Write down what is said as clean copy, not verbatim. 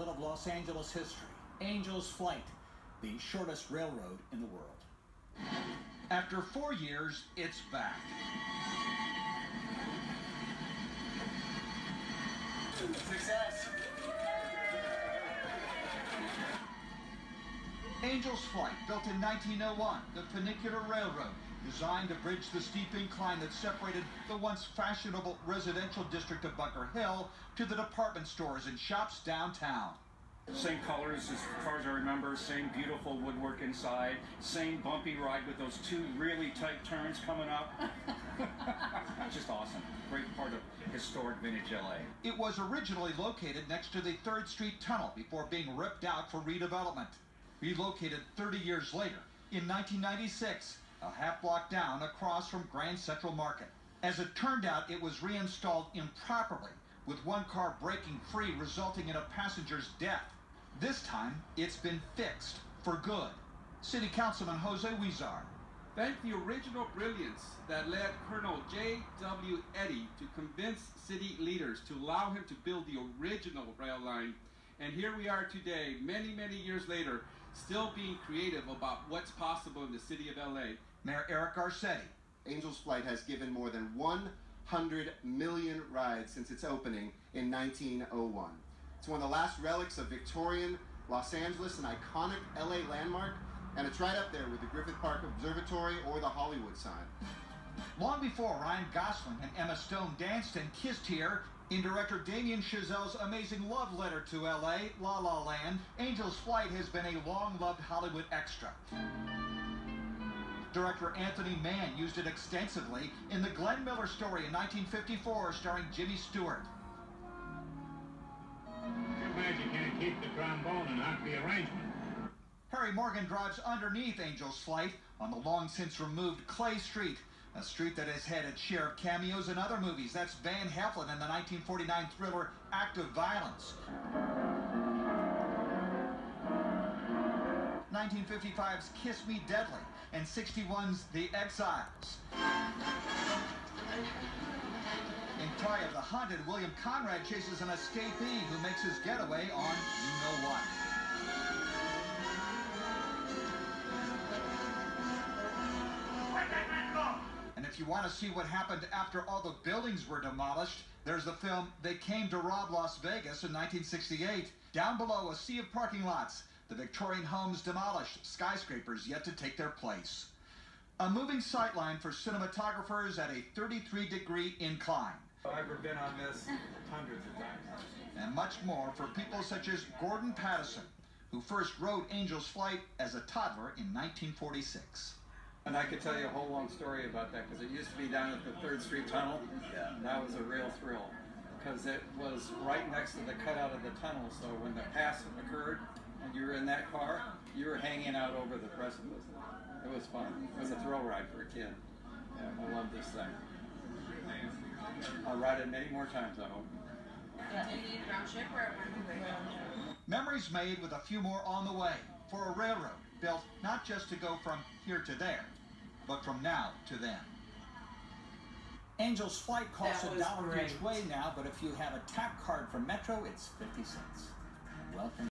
pilot of Los Angeles history, Angel's Flight, the shortest railroad in the world. After 4 years, it's back. Success! Angel's Flight, built in 1901, the funicular railroad, designed to bridge the steep incline that separated the once fashionable residential district of Bunker Hill to the department stores and shops downtown. Same colors as far as I remember, same beautiful woodwork inside, same bumpy ride with those two really tight turns coming up. Just awesome. Great part of historic vintage LA. It was originally located next to the 3rd Street Tunnel before being ripped out for redevelopment. Relocated 30 years later, in 1996, a half block down across from Grand Central Market. As it turned out, it was reinstalled improperly, with one car breaking free, resulting in a passenger's death. This time, it's been fixed for good. City Councilman Jose Huizar. Thank the original brilliance that led Colonel J.W. Eddy to convince city leaders to allow him to build the original rail line. And here we are today, many, many years later, still being creative about what's possible in the city of LA. Mayor Eric Garcetti. Angel's Flight has given more than 100 million rides since its opening in 1901. It's one of the last relics of Victorian Los Angeles, an iconic LA landmark, and it's right up there with the Griffith Park Observatory or the Hollywood sign. Long before Ryan Gosling and Emma Stone danced and kissed here, in director Damien Chazelle's amazing love letter to LA, La La Land, Angel's Flight has been a long-loved Hollywood extra. Director Anthony Mann used it extensively in the Glenn Miller Story in 1954, starring Jimmy Stewart. Too bad you can't keep the trombone and not the arrangement. Harry Morgan drives underneath Angel's Flight on the long-since-removed Clay Street, a street that has had its share of cameos in other movies. That's Van Heflin in the 1949 thriller Act of Violence. 1955's Kiss Me Deadly, and 61's The Exiles. In Toy of the Hunted, William Conrad chases an escapee who makes his getaway on you-know-what. And if you want to see what happened after all the buildings were demolished, there's the film They Came to Rob Las Vegas in 1968. Down below, a sea of parking lots. The Victorian homes demolished, skyscrapers yet to take their place. A moving sightline for cinematographers at a 33-degree incline. I've been on this hundreds of times. And much more for people such as Gordon Pattison, who first rode Angel's Flight as a toddler in 1946. And I could tell you a whole long story about that, because it used to be down at the 3rd Street Tunnel. And that was a real thrill, because it was right next to the cutout of the tunnel, so when the pass occurred, and you were in that car, you were hanging out over the precipice. It was fun. It was a thrill ride for a kid. Yeah, I love this thing. I'll ride it many more times, I hope. Memories made with a few more on the way for a railroad built not just to go from here to there, but from now to then. Angel's Flight costs $1 each way now, but if you have a tap card from Metro, it's 50 cents. Welcome.